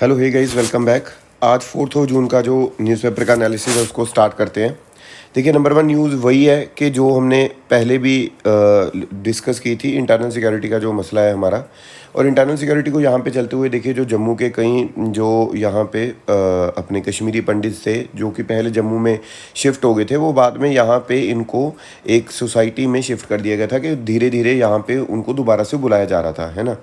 Hello hey guys, welcome back. आज 4 जून का जो न्यूज़पेपर का एनालिसिस है उसको स्टार्ट करते हैं। देखिए, नंबर वन न्यूज़ वही है कि जो हमने पहले भी डिस्कस की थी, इंटरनल सिक्योरिटी का जो मसला है हमारा। और इंटरनल सिक्योरिटी को यहाँ पे चलते हुए देखिए, जो जम्मू के कई जो यहाँ पे अपने कश्मीरी पंडित थे जो कि पहले जम्मू में शिफ्ट हो गए थे, वो बाद में यहाँ पे इनको एक सोसाइटी में शिफ्ट कर दिया गया था कि धीरे धीरे यहाँ पे उनको दोबारा से बुलाया जा रहा था, है ना।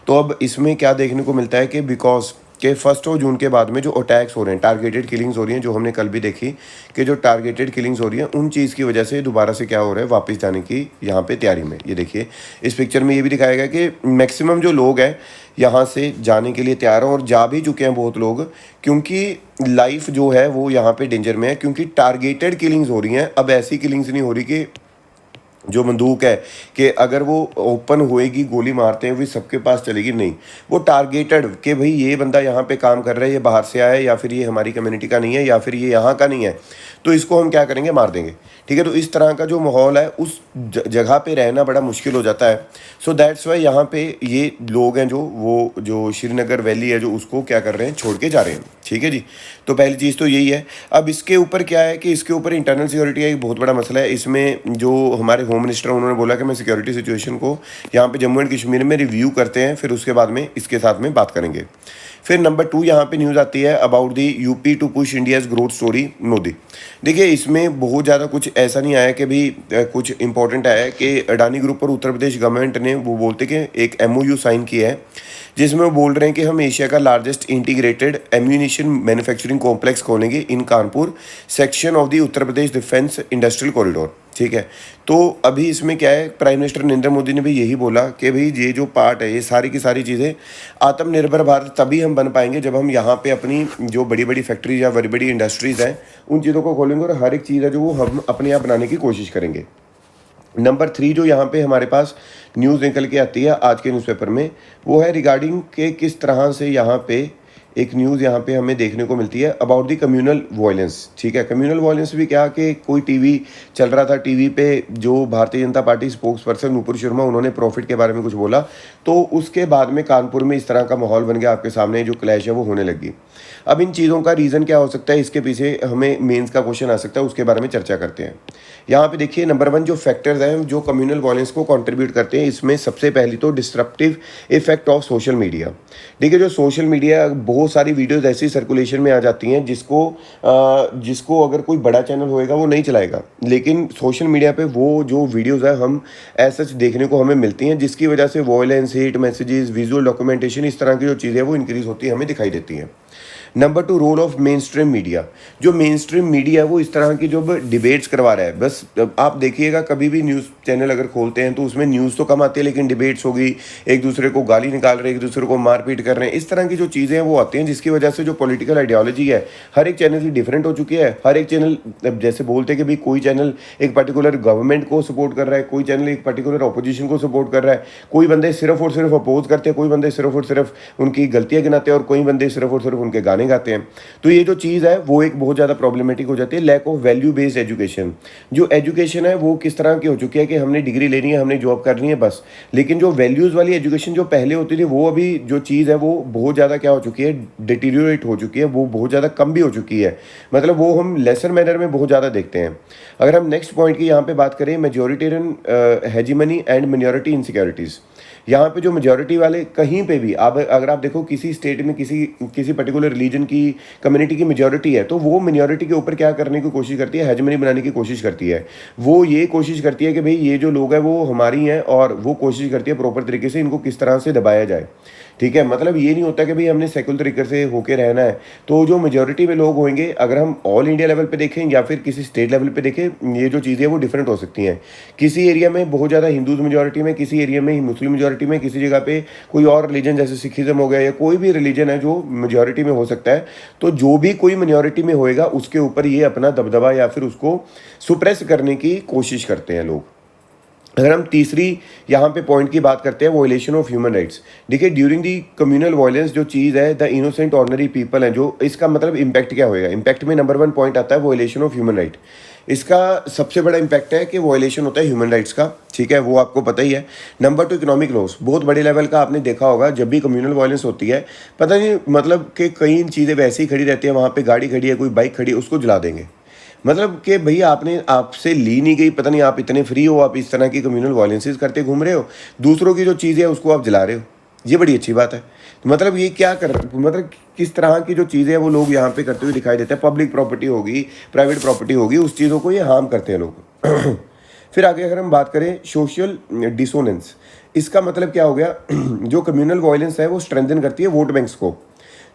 तो अब इसमें क्या देखने को मिलता है कि बिकॉज कि 1 जून के बाद में जो अटैक्स हो रहे हैं, टारगेटेड किलिंग्स हो रही हैं, जो हमने कल भी देखी कि जो टारगेटेड किलिंग्स हो रही हैं, उन चीज़ की वजह से दोबारा से क्या हो रहा है, वापस जाने की यहाँ पे तैयारी में। ये देखिए, इस पिक्चर में ये भी दिखाया गया कि मैक्सिमम जो लोग हैं यहाँ से जाने के लिए तैयार हैं और जा भी चुके हैं बहुत लोग, क्योंकि लाइफ जो है वो यहाँ पे डेंजर में है, क्योंकि टारगेटेड किलिंग्स हो रही हैं। अब ऐसी किलिंग्स नहीं हो रही कि जो बंदूक है कि अगर वो ओपन होएगी, गोली मारते हैं, वो सबके पास चलेगी, नहीं। वो टारगेटेड कि भाई ये बंदा यहाँ पे काम कर रहा है, ये बाहर से आया है, या फिर ये हमारी कम्युनिटी का नहीं है, या फिर ये यहाँ का नहीं है, तो इसको हम क्या करेंगे, मार देंगे। ठीक है, तो इस तरह का जो माहौल है, उस जगह पे रहना बड़ा मुश्किल हो जाता है। सो दैट्स वाई यहाँ पे ये लोग हैं जो श्रीनगर वैली है, जो उसको क्या कर रहे हैं, छोड़ के जा रहे हैं। ठीक है जी। तो पहली चीज़ तो यही है। अब इसके ऊपर क्या है कि इसके ऊपर इंटरनल सिक्योरिटी का एक बहुत बड़ा मसला है। इसमें जो हमारे होम मिनिस्टर, उन्होंने बोला कि मैं सिक्योरिटी सिचुएशन को यहाँ पे जम्मू एंड कश्मीर में रिव्यू करते हैं, फिर उसके बाद में इसके साथ में बात करेंगे। फिर नंबर 2 यहाँ पे न्यूज़ आती है about the UP to push India's growth story Modi. देखिए, इसमें बहुत ज़्यादा कुछ ऐसा नहीं आया कि भी कुछ इंपॉर्टेंट आया है कि अडानी ग्रुप और उत्तर प्रदेश गवर्नमेंट ने वो बोलते कि एक MOU साइन किया है, जिसमें वो बोल रहे हैं कि हम एशिया का largest integrated ammunition manufacturing complex खोलेंगे in Kanpur section of the Uttar Pradesh defence industrial corridor. ठीक है, तो अभी इसमें क्या है, प्राइम मिनिस्टर नरेंद्र मोदी ने भी यही बोला कि भाई ये जो पार्ट है, ये सारी की सारी चीज़ें, आत्मनिर्भर भारत तभी हम बन पाएंगे जब हम यहाँ पे अपनी जो बड़ी बड़ी फैक्ट्रीज या बड़ी बड़ी इंडस्ट्रीज़ हैं, उन चीज़ों को खोलेंगे और हर एक चीज़ है जो वो हम अपने यहाँ बनाने की कोशिश करेंगे। नंबर 3 जो यहाँ पे हमारे पास न्यूज़ निकल के आती है आज के न्यूज़पेपर में, वो है रिगार्डिंग के किस तरह से यहाँ पे एक न्यूज़ यहाँ पे हमें देखने को मिलती है अबाउट दी कम्युनल वायलेंस। ठीक है, कम्युनल वायलेंस भी क्या कि कोई टीवी चल रहा था, टीवी पे जो Bharatiya Janata party spokes person Nupur Sharma, उन्होंने प्रॉफिट के बारे में कुछ बोला, तो उसके बाद में कानपुर में इस तरह का माहौल बन गया, आपके सामने जो क्लैश है वो होने लगी। अब इन चीज़ों का रीज़न क्या हो सकता है, इसके पीछे हमें मेंस का क्वेश्चन आ सकता है, उसके बारे में चर्चा करते हैं। यहाँ पे देखिए, नंबर 1 जो फैक्टर्स हैं जो कम्युनल वायलेंस को कंट्रीब्यूट करते हैं, इसमें सबसे पहली तो disruptive effect of social media. देखिए, जो सोशल मीडिया, बहुत सारी वीडियोस ऐसी सर्कुलेशन में आ जाती हैं जिसको अगर कोई बड़ा चैनल होएगा वो नहीं चलाएगा, लेकिन सोशल मीडिया पे वो जो वीडियोस है हम ऐसा देखने को हमें मिलती हैं, जिसकी वजह से violence, hate messages, visual documentation, इस तरह की जो चीज़ें हैं वो इंक्रीज होती है, हमें दिखाई देती हैं। Number 2 role of mainstream media. जो मेन स्ट्रीम मीडिया है वो इस तरह की जो डिबेट्स करवा रहा है, बस आप देखिएगा कभी भी न्यूज़ चैनल अगर खोलते हैं तो उसमें न्यूज़ तो कम आती है, लेकिन डिबेट्स होगी, एक दूसरे को गाली निकाल रहे हैं, एक दूसरे को मारपीट कर रहे हैं, इस तरह की जो चीज़ें हैं वो आती हैं, जिसकी वजह से जो पॉलिटिकल आइडियोलॉजी है हर एक चैनल की डिफरेंट हो चुकी है। हर एक चैनल जैसे बोलते हैं कि भाई कोई चैनल एक पर्टिकुलर गवर्नमेंट को सपोर्ट कर रहा है, कोई चैनल एक पर्टिकुलर अपोजिशन को सपोर्ट कर रहा है, कोई बंदे सिर्फ और सिर्फ अपोज करते हैं, कोई बंदे सिर्फ और सिर्फ उनकी गलतियाँ गिनाते हैं, और कोई बंदे सिर्फ और सिर्फ उनके गाने गाते हैं। तो ये जो चीज़ है वो एक बहुत ज़्यादा प्रॉब्लमेटिक हो जाती है। Lack of value based education, जो एजुकेशन है वो किस तरह की हो चुकी है कि हमने डिग्री लेनी है, हमने जॉब करनी है, बस। लेकिन जो वैल्यूज़ वाली एजुकेशन जो पहले होती थी, वो अभी जो चीज़ है वो बहुत ज़्यादा क्या हो चुकी है, डिटीरियोरेट हो चुकी है, वो बहुत ज़्यादा कम भी हो चुकी है। मतलब वो हम लेसर मैनर में बहुत ज़्यादा देखते हैं। अगर हम नेक्स्ट पॉइंट की यहाँ पे बात करें, majoritarian hegemony and minority insecurities. यहाँ पे जो मेजॉरिटी वाले कहीं पे भी अगर आप देखो किसी स्टेट में किसी पर्टिकुलर रिलीजन की कम्युनिटी की मेजॉरिटी है, तो वो मिनॉरिटी के ऊपर क्या करने की कोशिश करती है, हेजमनी बनाने की कोशिश करती है। वो ये कोशिश करती है कि भाई ये जो लोग हैं वो हमारी हैं, और वो कोशिश करती है प्रॉपर तरीके से इनको किस तरह से दबाया जाए। ठीक है, मतलब ये नहीं होता कि भाई हमने सेकुलर तरीके से होके रहना है। तो जो मेजॉरिटी में लोग होंगे, अगर हम ऑल इंडिया लेवल पे देखें या फिर किसी स्टेट लेवल पे देखें, ये जो चीज़ें वो डिफरेंट हो सकती हैं। किसी एरिया में बहुत ज़्यादा हिंदूज मेजॉरिटी में, किसी एरिया में मुस्लिम मेजॉरिटी में, किसी जगह पे कोई और रिलीजन जैसे सिखिज्म हो गया या कोई भी रिलीजन है जो मेजॉरिटी में हो सकता है। तो जो भी कोई माइनॉरिटी में होएगा उसके ऊपर ये अपना दबदबा या फिर उसको सुप्रेस करने की कोशिश करते हैं लोग। अगर हम तीसरी यहाँ पे पॉइंट की बात करते हैं, वॉयलेशन ऑफ ह्यूमन राइट्स। देखिए, ड्यूरिंग दी कम्युनल वायलेंस जो चीज़ है, द इनोसेंट ऑर्डिनरी पीपल हैं, जो इसका मतलब इम्पैक्ट क्या होएगा। इम्पैक्ट में नंबर 1 पॉइंट आता है वॉयलेशन ऑफ ह्यूमन राइट। इसका सबसे बड़ा इम्पैक्ट है कि वॉयलेशन होता है ह्यूमन राइट्स का, ठीक है, वो आपको पता ही है। नंबर 2 इकोनॉमिक लॉस, बहुत बड़े लेवल का आपने देखा होगा जब भी कम्युनल वायलेंस होती है, पता नहीं मतलब कि कई चीज़ें वैसे ही खड़ी रहती है, वहाँ पे गाड़ी खड़ी है, कोई बाइक खड़ी है, उसको जला देंगे। मतलब कि भैया आपने आपसे ली नहीं गई, पता नहीं आप इतने फ्री हो, आप इस तरह की कम्युनल वायलेंसेस करते घूम रहे हो, दूसरों की जो चीज़ है उसको आप जला रहे हो, ये बड़ी अच्छी बात है। तो मतलब ये क्या कर, मतलब किस तरह की जो चीज़ें हैं वो लोग यहाँ पे करते हुए दिखाई देते हैं। पब्लिक प्रॉपर्टी होगी, प्राइवेट प्रॉपर्टी होगी, उस चीज़ों को ये हार्म करते हैं लोग। फिर आगे अगर हम बात करें सोशल डिसोनेंस, इसका मतलब क्या हो गया, जो कम्युनल वायलेंस है वो स्ट्रेंथन करती है वोट बैंक्स को,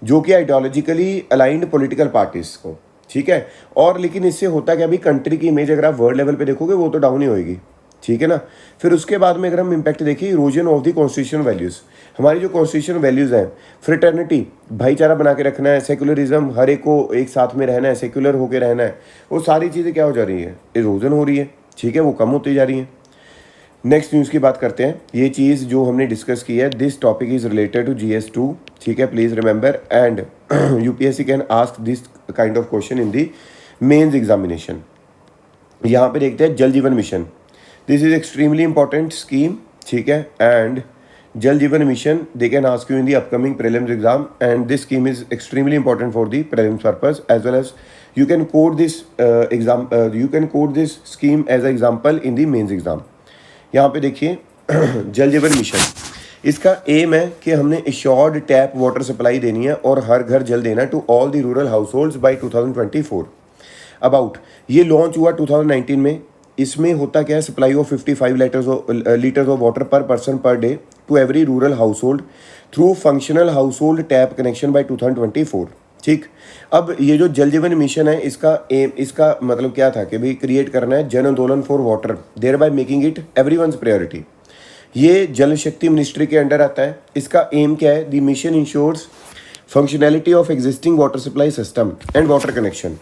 जो कि आइडियोलॉजिकली अलाइंड पॉलिटिकल पार्टीज को, ठीक है। और लेकिन इससे होता क्या, अभी कंट्री की इमेज अगर आप वर्ल्ड लेवल पे देखोगे वो तो डाउन ही होएगी, ठीक है ना। फिर उसके बाद में अगर हम इम्पैक्ट देखिए, erosion of the constitution values, हमारी जो कॉन्स्टिट्यूशन वैल्यूज़ हैं, फ्रेटर्निटी, भाईचारा बना के रखना है, सेकुलरिज्म, हर एक को एक साथ में रहना है, सेक्युलर होकर रहना है, वो सारी चीज़ें क्या हो जा रही है, इरोजन हो रही है, ठीक है, वो कम होती जा रही हैं। नेक्स्ट न्यूज़ की बात करते हैं। ये चीज़ जो हमने डिस्कस की है, this topic is related to GS2, ठीक है, please remember, and UPSC can ask this kind of question in the mains examination. यहाँ पे देखते हैं Jal Jeevan mission, this is extremely important scheme, ठीक है, and Jal Jeevan mission they can ask you in the upcoming prelims exam, and this scheme is extremely important for the prelims purpose as well as you can code this exam, you can code this scheme as a example in the mains exam. यहाँ पे देखिए जल Jeevan mission, इसका M है कि हमने assured tap water supply देनी है और हर घर जल देना to all the rural households by 2024 about. ये लॉन्च हुआ 2019 में। इसमें होता क्या है, supply of 55 litres of water per person per day to every rural household through functional household tap connection by 2024, ठीक। अब ये जो जल जीवन मिशन है, इसका एम, इसका मतलब क्या था कि भाई क्रिएट करना है जन आंदोलन for water, thereby making it everyone's priority. ये जल शक्ति मिनिस्ट्री के अंडर आता है। इसका एम क्या है, the mission ensures functionality of existing water supply system and water connection,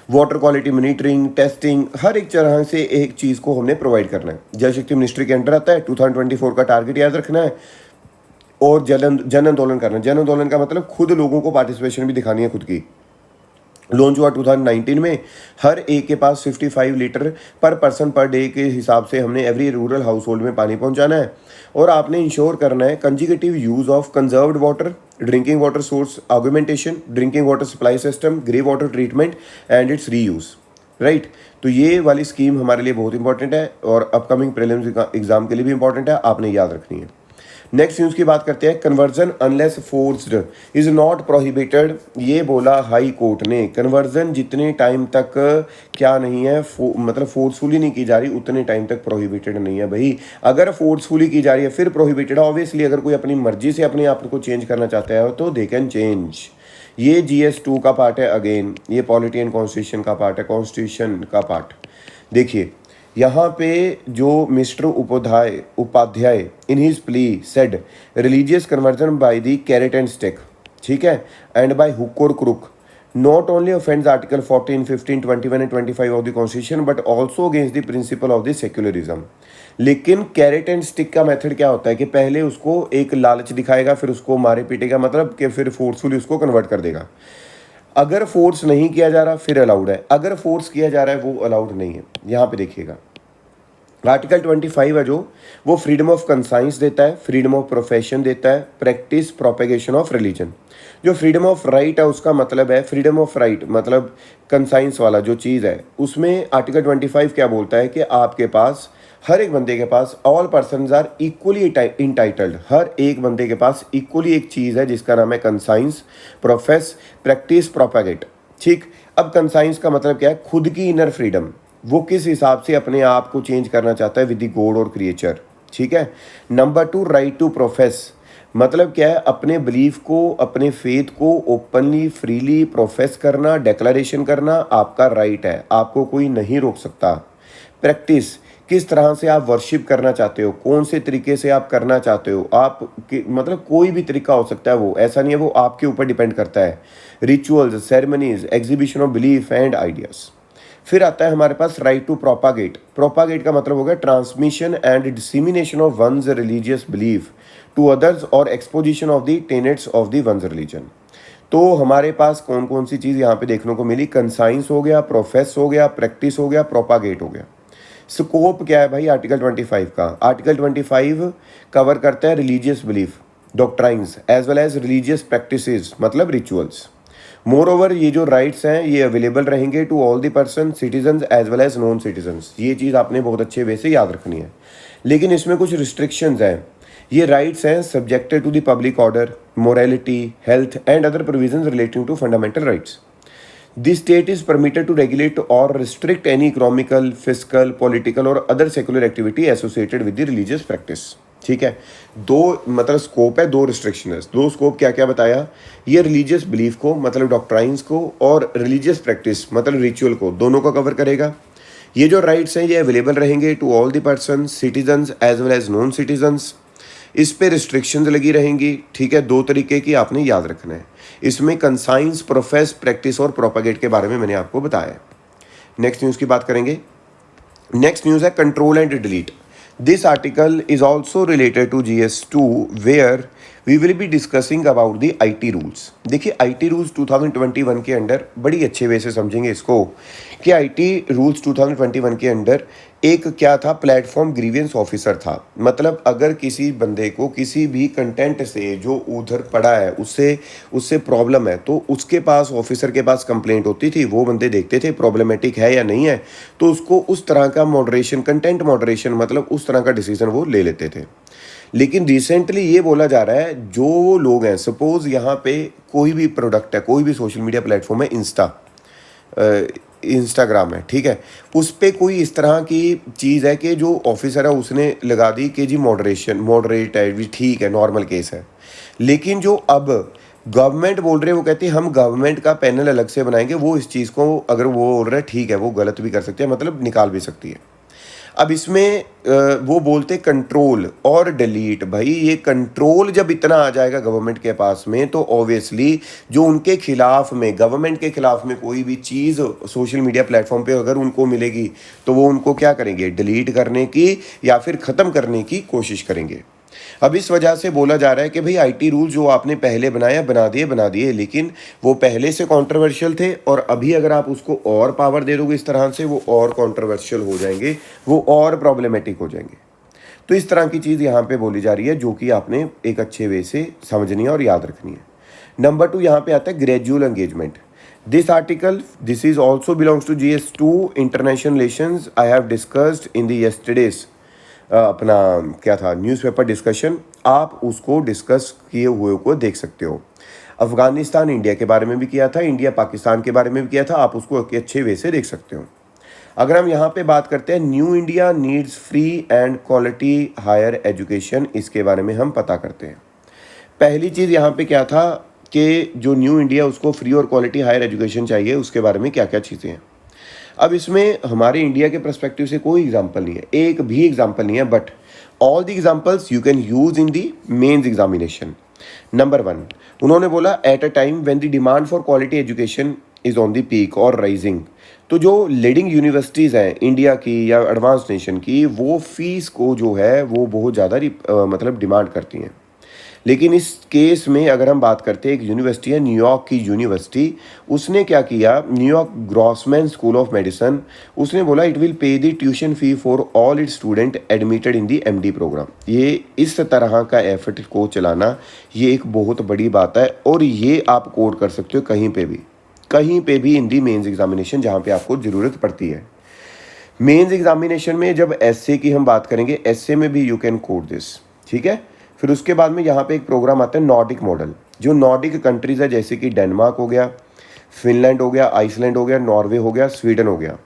water quality monitoring, testing, हर एक तरह से एक चीज़ को हमने प्रोवाइड करना है। जल शक्ति मिनिस्ट्री के अंडर आता है। 2024 का टारगेट याद रखना है और जन आंदोलन करना है। जन आंदोलन का मतलब खुद लोगों को पार्टिसिपेशन भी दिखानी है खुद की। लॉन्च हुआ 2019 में। हर एक के पास 55 लीटर पर पर्सन पर डे के हिसाब से हमने एवरी रूरल हाउस होल्ड में पानी पहुंचाना है और आपने इंश्योर करना है कंजिगेटिव use of conserved water, drinking water source augmentation, drinking water supply system, grey water treatment and it's reuse, right. तो ये वाली स्कीम हमारे लिए बहुत इंपॉर्टेंट है और अपकमिंग प्रीलिम्स एग्जाम के लिए भी इंपॉर्टेंट है, आपने याद रखनी है। नेक्स्ट न्यूज़ की बात करते हैं। Conversion unless forced is not prohibited, ये बोला हाई कोर्ट ने। कन्वर्जन जितने टाइम तक क्या नहीं है, मतलब फोर्सफुली नहीं की जा रही, उतने टाइम तक प्रोहिबिटेड नहीं है भाई। अगर फोर्सफुली की जा रही है फिर प्रोहिबिटेड है। ऑब्वियसली अगर कोई अपनी मर्जी से अपने आप को चेंज करना चाहता है तो दे कैन चेंज। ये GS2 का पार्ट है। अगेन ये पॉलिटी एंड कॉन्स्टिट्यूशन का पार्ट है, कॉन्स्टिट्यूशन का पार्ट। देखिए यहाँ पे जो mister Upadhyay in his plea said religious conversion by the carrot and stick, ठीक है, एंड बाय हुक और crook not only offends article 14, 15, 21 and 25 of the constitution but also against the principle of the secularism. लेकिन carrot and stick का method क्या होता है कि पहले उसको एक लालच दिखाएगा, फिर उसको मारे पीटेगा, मतलब कि फिर फोर्सफुली उसको कन्वर्ट कर देगा। अगर फोर्स नहीं किया जा रहा फिर अलाउड है, अगर फोर्स किया जा रहा है वो अलाउड नहीं है। यहाँ पे देखिएगा आर्टिकल 25 है जो वो फ्रीडम ऑफ कंसाइंस देता है, फ्रीडम ऑफ प्रोफेशन देता है, प्रैक्टिस प्रोपेगेशन ऑफ रिलीजन। जो फ्रीडम ऑफ राइट है उसका मतलब है, फ्रीडम ऑफ राइट मतलब कंसाइंस वाला जो चीज़ है उसमें आर्टिकल 25 क्या बोलता है कि आपके पास, हर एक बंदे के पास, ऑल पर्सनज आर इक्वली इंटाइटल्ड, हर एक बंदे के पास इक्वली एक चीज़ है जिसका नाम है कंसाइंस, प्रोफेस, प्रैक्टिस, प्रोपेगेट, ठीक। अब कंसाइंस का मतलब क्या है, खुद की इनर फ्रीडम, वो किस हिसाब से अपने आप को चेंज करना चाहता है विद द गॉड और क्रिएचर, ठीक है। नंबर 2 राइट टू प्रोफेस, मतलब क्या है, अपने बिलीफ को, अपने फेथ को ओपनली फ्रीली प्रोफेस करना, डिक्लेरेशन करना आपका राइट है, आपको कोई नहीं रोक सकता। प्रैक्टिस, किस तरह से आप वर्शिप करना चाहते हो, कौन से तरीके से आप करना चाहते हो, आप मतलब कोई भी तरीका हो सकता है, वो ऐसा नहीं है, वो आपके ऊपर डिपेंड करता है। Rituals, ceremonies, exhibition of belief and ideas. फिर आता है हमारे पास राइट टू प्रोपागेट। प्रोपागेट का मतलब हो गया transmission and dissemination of one's religious belief to others और exposition of the tenets of the one's religion. तो हमारे पास कौन कौन सी चीज़ यहाँ पे देखने को मिली, कंसाइंस हो गया, प्रोफेस हो गया, प्रैक्टिस हो गया, प्रोपागेट हो गया। स्कोप क्या है भाई आर्टिकल 25 का? आर्टिकल 25 कवर करता है religious belief, doctrines as well as religious practices, मतलब रिचुअल्स। मोर ओवर ये जो राइट्स हैं ये अवेलेबल रहेंगे to all the person, citizens as well as non citizens. ये चीज़ आपने बहुत अच्छे वे से याद रखनी है। लेकिन इसमें कुछ रिस्ट्रिक्शंस हैं। ये राइट्स हैं subjected to the public order, morality, health and other provisions relating to fundamental rights. The state is permitted to regulate or restrict any economical, fiscal, political और other secular activity associated with the religious practice। ठीक है, दो मतलब scope है, दो restriction है। दो scope क्या क्या बताया, ये रिलीजियस बिलीफ को मतलब डॉक्ट्राइन्स को और रिलीजियस प्रैक्टिस मतलब रिचुअल को, दोनों को कवर करेगा। ये जो राइट्स हैं ये अवेलेबल रहेंगे to all the person, citizens as well as non citizens. इस पे रिस्ट्रिक्शंस लगी रहेंगी। ठीक है, दो तरीके की आपने याद रखना है। इसमें कंसाइंस, प्रोफेस, प्रैक्टिस और प्रोपागेट के बारे में मैंने आपको बताया। नेक्स्ट न्यूज़ की बात करेंगे। नेक्स्ट न्यूज़ है control and delete. This article is also related to GS2 where we will be discussing about the IT rules. देखिए IT रूल्स 2021 के अंडर बड़ी अच्छे वे से समझेंगे इसको कि IT रूल्स 2021 के अंडर एक क्या था, प्लेटफॉर्म ग्रीवियंस ऑफिसर था। मतलब अगर किसी बंदे को किसी भी कंटेंट से जो उधर पड़ा है उससे प्रॉब्लम है तो उसके पास, ऑफिसर के पास कंप्लेंट होती थी। वो बंदे देखते थे प्रॉब्लमेटिक है या नहीं है, तो उसको उस तरह का मॉडरेशन, कंटेंट मॉडरेशन मतलब उस तरह का डिसीजन वो ले लेते थे। लेकिन रिसेंटली ये बोला जा रहा है जो लोग हैं, सपोज यहाँ पे कोई भी प्रोडक्ट है, कोई भी सोशल मीडिया प्लेटफॉर्म है, इंस्टाग्राम है, ठीक है, उस पर कोई इस तरह की चीज़ है कि जो ऑफिसर है उसने लगा दी कि जी मॉडरेट है, भी ठीक है, नॉर्मल केस है। लेकिन जो अब गवर्नमेंट बोल रहे हैं, वो कहते हैं हम गवर्नमेंट का पैनल अलग से बनाएंगे, वो इस चीज़ को अगर वो बोल रहे हैं ठीक है, वो गलत भी कर सकते हैं, मतलब निकाल भी सकती है। अब इसमें वो बोलते कंट्रोल और डिलीट। भाई ये कंट्रोल जब इतना आ जाएगा गवर्नमेंट के पास में तो ऑब्वियसली जो उनके खिलाफ में, गवर्नमेंट के खिलाफ में कोई भी चीज़ सोशल मीडिया प्लेटफॉर्म पे अगर उनको मिलेगी तो वो उनको क्या करेंगे, डिलीट करने की या फिर ख़त्म करने की कोशिश करेंगे। अब इस वजह से बोला जा रहा है कि भाई IT रूल जो आपने पहले बनाया बना दिए, लेकिन वो पहले से कंट्रोवर्शियल थे और अभी अगर आप उसको और पावर दे दोगे इस तरह से, वो और कंट्रोवर्शियल हो जाएंगे, वो और प्रॉब्लमेटिक हो जाएंगे। तो इस तरह की चीज़ यहाँ पे बोली जा रही है जो कि आपने एक अच्छे वे से समझनी है और याद रखनी है। नंबर 2 यहाँ पे आता है gradual engagement. This article this is also belongs to GS2 international relations. I have discussed in the yesterday's अपना क्या था न्यूज़पेपर डिस्कशन, आप उसको डिस्कस किए हुए को देख सकते हो। अफ़गानिस्तान इंडिया के बारे में भी किया था, इंडिया पाकिस्तान के बारे में भी किया था, आप उसको अच्छे वे से देख सकते हो। अगर हम यहाँ पे बात करते हैं new India needs free and quality higher education, इसके बारे में हम पता करते हैं। पहली चीज़ यहाँ पे क्या था कि जो न्यू इंडिया उसको फ्री और क्वालिटी हायर एजुकेशन चाहिए, उसके बारे में क्या क्या चीज़ें हैं। अब इसमें हमारे इंडिया के पर्सपेक्टिव से कोई एग्जाम्पल नहीं है, एक भी एग्जाम्पल नहीं है, but all the examples you can use in the mains examination. Number 1 उन्होंने बोला at a time when the demand for quality education is on the peak और राइजिंग। तो जो लीडिंग यूनिवर्सिटीज़ हैं इंडिया की या एडवांस नेशन की, वो फीस को जो है वो बहुत ज़्यादा मतलब डिमांड करती हैं। लेकिन इस केस में अगर हम बात करते हैं, एक यूनिवर्सिटी है न्यूयॉर्क की यूनिवर्सिटी, उसने क्या किया, New York Grossman school of medicine, उसने बोला it will pay the tuition fee for all its student admitted in the MD programme. ये इस तरह का एफर्ट को चलाना ये एक बहुत बड़ी बात है और ये आप कोड कर सकते हो कहीं पे भी इन दी मेंस एग्जामिनेशन जहाँ पे आपको ज़रूरत पड़ती है। मेंस एग्जामिनेशन में जब एसए की हम बात करेंगे, एसए में भी यू कैन कोड दिस, ठीक है। फिर उसके बाद में यहाँ पे एक प्रोग्राम आता है नॉर्डिक मॉडल। जो नॉर्डिक कंट्रीज़ है जैसे कि डेनमार्क हो गया, फिनलैंड हो गया, आइसलैंड हो गया, नॉर्वे हो गया, स्वीडन हो गया,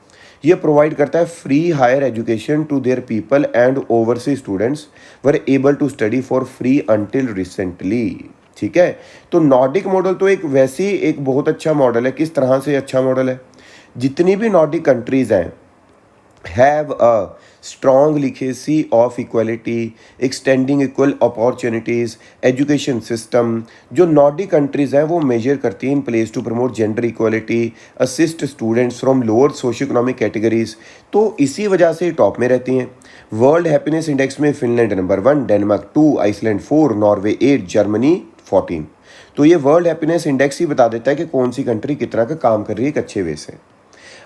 ये प्रोवाइड करता है free higher education to their people and overseas students were able to study for free until recently, ठीक है। तो नॉर्डिक मॉडल तो एक वैसी एक बहुत अच्छा मॉडल है। किस तरह से अच्छा मॉडल है, जितनी भी नॉर्डिक कंट्रीज़ हैं have a strong legacy of equality, extending equal opportunities, education system। जो नॉर्डिक कंट्रीज़ हैं वो मेजर करती हैं in place to promote gender equality, assist students from lower socio economic categories, तो इसी वजह से टॉप में रहती हैं। वर्ल्ड हैप्पीनेस इंडेक्स में Finland number 1, Denmark 2, Iceland 4, Norway 8, Germany 14। तो ये वर्ल्ड हैप्पीनेस इंडेक्स ही बता देता है कि कौन सी कंट्री कितना का काम कर रही है एक अच्छे वे से।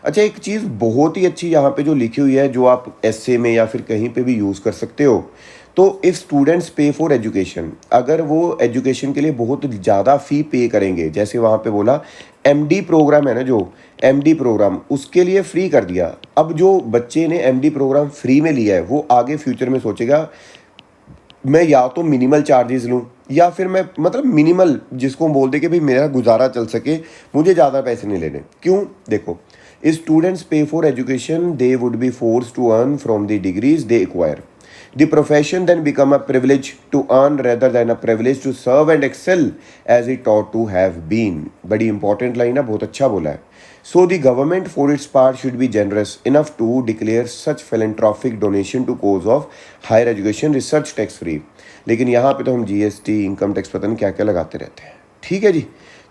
अच्छा, एक चीज़ बहुत ही अच्छी यहाँ पे जो लिखी हुई है, जो आप एस्से में या फिर कहीं पे भी यूज़ कर सकते हो, तो if students pay for education, अगर वो एजुकेशन के लिए बहुत ज़्यादा फ़ी पे करेंगे, जैसे वहाँ पे बोला एमडी प्रोग्राम है ना, जो एमडी प्रोग्राम उसके लिए फ्री कर दिया। अब जो बच्चे ने एमडी प्रोग्राम फ्री में लिया है वो आगे फ्यूचर में सोचेगा मैं या तो मिनिमल चार्जेस लूँ या फिर मैं मतलब मिनिमल, जिसको हम बोल दे कि भाई मेरा गुजारा चल सके, मुझे ज़्यादा पैसे नहीं लेने। क्यों? देखो, students pay for education, they would be force to earn from the degrees they acquire. The profession then become a privilege to earn rather than a privilege to serve and excel as it ought to have been. बड़ी important line है, बहुत अच्छा बोला है। So the government for its part should be generous enough to declare such philanthropic donation to cause of higher education research tax free। लेकिन यहाँ पे तो हम जीएसटी, इनकम टैक्स, पता नहीं क्या क्या लगाते रहते हैं। ठीक है जी,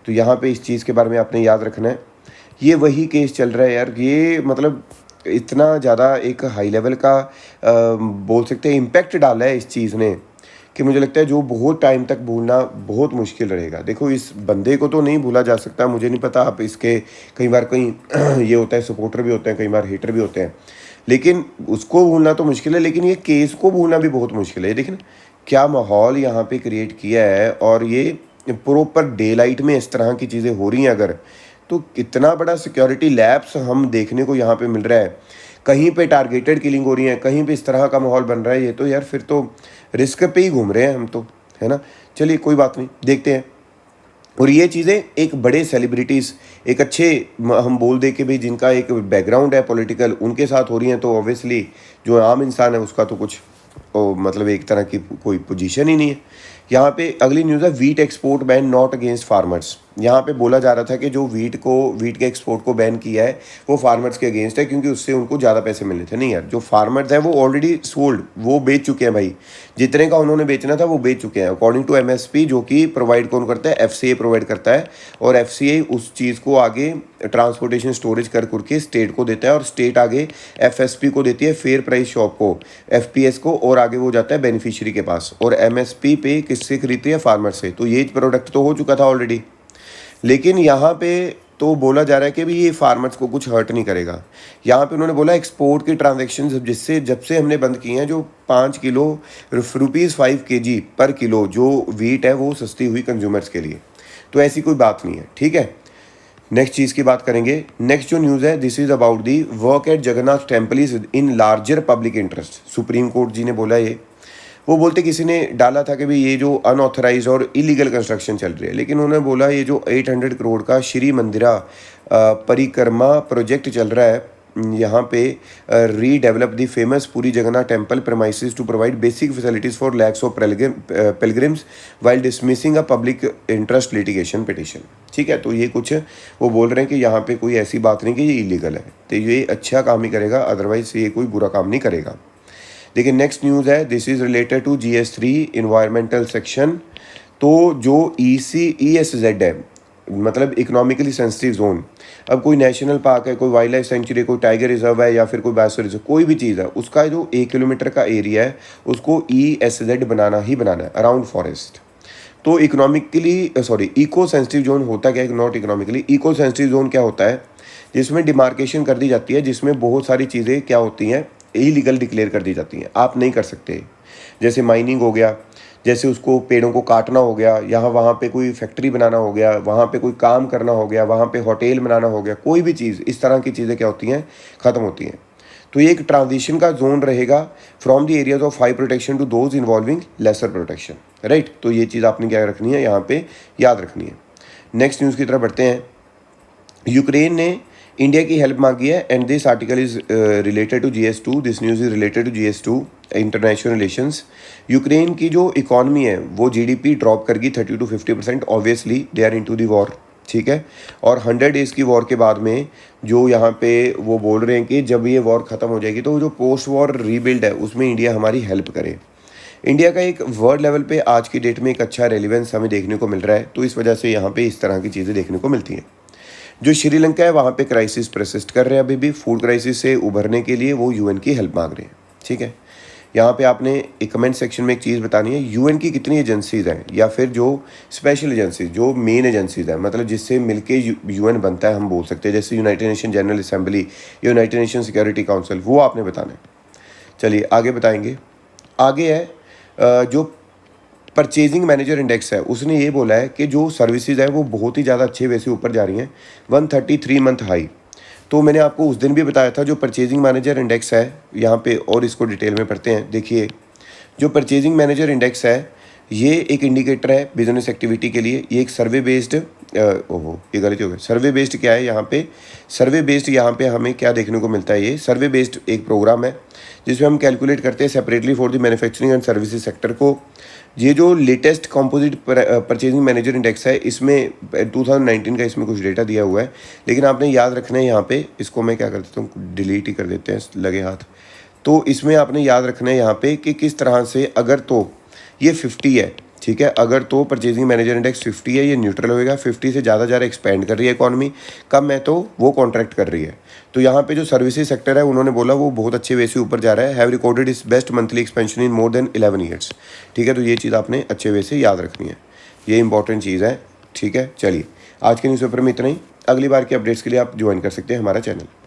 तो यहाँ पे इस चीज़ के बारे में आपने याद रखना है। ये वही केस चल रहा है यार, ये मतलब इतना ज़्यादा एक हाई लेवल का बोल सकते हैं इम्पैक्ट डाला है इस चीज़ ने, कि मुझे लगता है जो बहुत टाइम तक भूलना बहुत मुश्किल रहेगा। देखो, इस बंदे को तो नहीं भूला जा सकता, मुझे नहीं पता आप इसके कई बार कहीं ये होता है सपोर्टर भी होते हैं, कई बार हेटर भी होते हैं, लेकिन उसको भूलना तो मुश्किल है, लेकिन ये केस को भूलना भी बहुत मुश्किल है। देखिए क्या माहौल यहाँ पे क्रिएट किया है, और ये प्रॉपर डे लाइट में इस तरह की चीज़ें हो रही हैं अगर, तो कितना बड़ा सिक्योरिटी लैप्स हम देखने को यहाँ पे मिल रहा है। कहीं पे टारगेटेड किलिंग हो रही है, कहीं पे इस तरह का माहौल बन रहा है। ये तो यार फिर तो रिस्क पे ही घूम रहे हैं हम तो, है ना। चलिए कोई बात नहीं, देखते हैं। और ये चीज़ें एक बड़े सेलिब्रिटीज़, एक अच्छे हम बोल दे कि भाई जिनका एक बैकग्राउंड है पॉलिटिकल, उनके साथ हो रही हैं, तो ऑब्वियसली जो आम इंसान है उसका तो कुछ मतलब एक तरह की कोई पोजीशन ही नहीं है। यहाँ पे अगली न्यूज़ है, wheat export ban not against farmers. यहाँ पे बोला जा रहा था कि जो वीट के एक्सपोर्ट को बैन किया है वो फार्मर्स के अगेंस्ट है, क्योंकि उससे उनको ज़्यादा पैसे मिलने थे। नहीं यार, जो फार्मर्स हैं वो ऑलरेडी सोल्ड, वो बेच चुके हैं भाई, जितने का उन्होंने बेचना था वो बेच चुके हैं अकॉर्डिंग टू एमएसपी, जो कि प्रोवाइड कौन करता है? एफसीए प्रोवाइड करता है। और एफसीए उस चीज़ को आगे ट्रांसपोर्टेशन स्टोरेज करके स्टेट को देता है, और स्टेट आगे एफएसपी को देती है, फेयर प्राइस शॉप को, एफपीएस को, और आगे वो जाता है बेनिफिशियरी के पास। और एमएसपी पे किससे खरीदती है? फार्मर से। तो ये प्रोडक्ट तो हो चुका था ऑलरेडी, लेकिन यहाँ पे तो बोला जा रहा है कि भी ये फार्मर्स को कुछ हर्ट नहीं करेगा। यहाँ पे उन्होंने बोला एक्सपोर्ट की ट्रांजैक्शन जब से हमने बंद किए हैं, जो 5 किलो ₹5 kg पर किलो जो वीट है वो सस्ती हुई कंज्यूमर्स के लिए, तो ऐसी कोई बात नहीं है। ठीक है, नेक्स्ट चीज़ की बात करेंगे। नेक्स्ट जो न्यूज़ है, this is about the work at Jagannath temple is in larger public interest. Supreme Court ji ने बोला ये, वो बोलते किसी ने डाला था कि भाई ये जो अनऑथराइज और इलीगल कंस्ट्रक्शन चल रही है, लेकिन उन्होंने बोला ये जो 800 करोड़ का श्री मंदिरा परिक्रमा प्रोजेक्ट चल रहा है, यहाँ पे redevelop the famous Puri Jagannath temple premises to provide basic facilities for lakhs of pilgrims while dismissing a public interest litigation petition. ठीक है, तो ये कुछ वो बोल रहे हैं कि यहाँ पे कोई ऐसी बात नहीं कि ये इलीगल है, तो ये अच्छा काम ही करेगा, अदरवाइज ये कोई बुरा काम नहीं करेगा। देखिए नेक्स्ट न्यूज़ है, this is related to GS3 environmental section. तो जो ESZ है, मतलब इकोनॉमिकली सेंसिटिव जोन, अब कोई नेशनल पार्क है, कोई वाइल्ड लाइफ सेंचुरी, कोई टाइगर रिजर्व है, या फिर कोई बायोस्फीयर रिजर्व, कोई भी चीज़ है, उसका जो 1 किलोमीटर का एरिया है उसको ESZ बनाना ही बनाना है, अराउंड फॉरेस्ट। तो इको सेंसिटिव जोन होता क्या है? Not economically, eco sensitive zone क्या होता है? जिसमें डिमार्केशन कर दी जाती है, जिसमें बहुत सारी चीज़ें क्या होती हैं, इलीगल डिक्लेयर कर दी जाती हैं, आप नहीं कर सकते। जैसे माइनिंग हो गया, जैसे उसको पेड़ों को काटना हो गया, यहाँ वहाँ पे कोई फैक्ट्री बनाना हो गया, वहाँ पे कोई काम करना हो गया, वहाँ पे होटल बनाना हो गया, कोई भी चीज़, इस तरह की चीज़ें क्या होती हैं? ख़त्म होती हैं। तो ये एक ट्रांजिशन का जोन रहेगा from the areas of high protection to those involving lesser protection, right. तो ये चीज़ आपने क्या रखनी है, यहाँ पे याद रखनी है। नेक्स्ट न्यूज़ की तरफ बढ़ते हैं। यूक्रेन ने इंडिया की हेल्प मांगी है, and this article is related to GS2। This news is related to GS2 international relations. Ukraine की जो इकॉनमी है वो GDP ड्रॉप करगी 30 to 50%। Obviously they are into the war, ठीक है। और 100 डेज़ की वॉर के बाद में जो यहाँ पे वो बोल रहे हैं कि जब ये वॉर ख़त्म हो जाएगी तो जो पोस्ट वॉर रीबिल्ड है उसमें इंडिया हमारी हेल्प करे। इंडिया का एक वर्ल्ड लेवल पे आज की डेट में एक अच्छा रेलिवेंस हमें देखने को मिल रहा है, तो इस वजह से यहाँ पे इस तरह की चीज़ें देखने को मिलती हैं। जो श्रीलंका है वहाँ पे क्राइसिस परसिस्ट कर रहे हैं, अभी भी फूड क्राइसिस से उभरने के लिए वो UN की हेल्प मांग रहे हैं, ठीक है। यहाँ पे आपने एक कमेंट सेक्शन में एक चीज़ बतानी है, यूएन की कितनी एजेंसीज़ हैं या फिर जो स्पेशल एजेंसीज, जो मेन एजेंसीज़ हैं, मतलब जिससे मिलके यूएन बनता है, हम बोल सकते हैं जैसे United nation general assembly, United nation security council, वो आपने बताना है। चलिए आगे बताएंगे। आगे है जो परचेजिंग मैनेजर इंडेक्स है, उसने ये बोला है कि जो सर्विसेज है वो बहुत ही ज़्यादा अच्छे वे से ऊपर जा रही हैं, 133 मंथ हाई। तो मैंने आपको उस दिन भी बताया था जो परचेजिंग मैनेजर इंडेक्स है यहाँ पे, और इसको डिटेल में पढ़ते हैं। देखिए जो परचेजिंग मैनेजर इंडेक्स है ये एक इंडिकेटर है बिजनेस एक्टिविटी के लिए। ये एक सर्वे बेस्ड ये गलती हो गई। सर्वे बेस्ड क्या है यहाँ पे, सर्वे बेस्ड यहाँ पे हमें क्या देखने को मिलता है, ये सर्वे बेस्ड एक प्रोग्राम है जिसमें हम कैलकुलेट करते हैं separately for the manufacturing and services sector को। ये जो latest composite purchasing manager index है, इसमें 2019 का इसमें कुछ डेटा दिया हुआ है, लेकिन आपने याद रखना है यहाँ पे, इसको मैं क्या कर देता हूँ, डिलीट ही कर देते हैं लगे हाथ। तो इसमें आपने याद रखना है यहाँ पे कि किस तरह से, अगर तो ये 50 है, ठीक है, अगर तो परचेजिंग मैनेजर इंडेक्स 50 है, ये न्यूट्रल होएगा। 50 से ज़्यादा एक्सपेंड कर रही है इकॉनमी, कम है तो वो कॉन्ट्रैक्ट कर रही है। तो यहाँ पे जो सर्विसेज सेक्टर है उन्होंने बोला वो बहुत अच्छे वे से ऊपर जा रहा है, हैव रिकॉर्डेड इस best monthly expansion in more than 11 years. ठीक है, तो ये चीज़ आपने अच्छे वे से याद रखनी है, ये इंपॉर्टेंट चीज़ है। ठीक है, चलिए आज के न्यूज़पेपर में इतना ही। अगली बार के अपडेट्स के लिए आप ज्वाइन कर सकते हैं हमारा चैनल।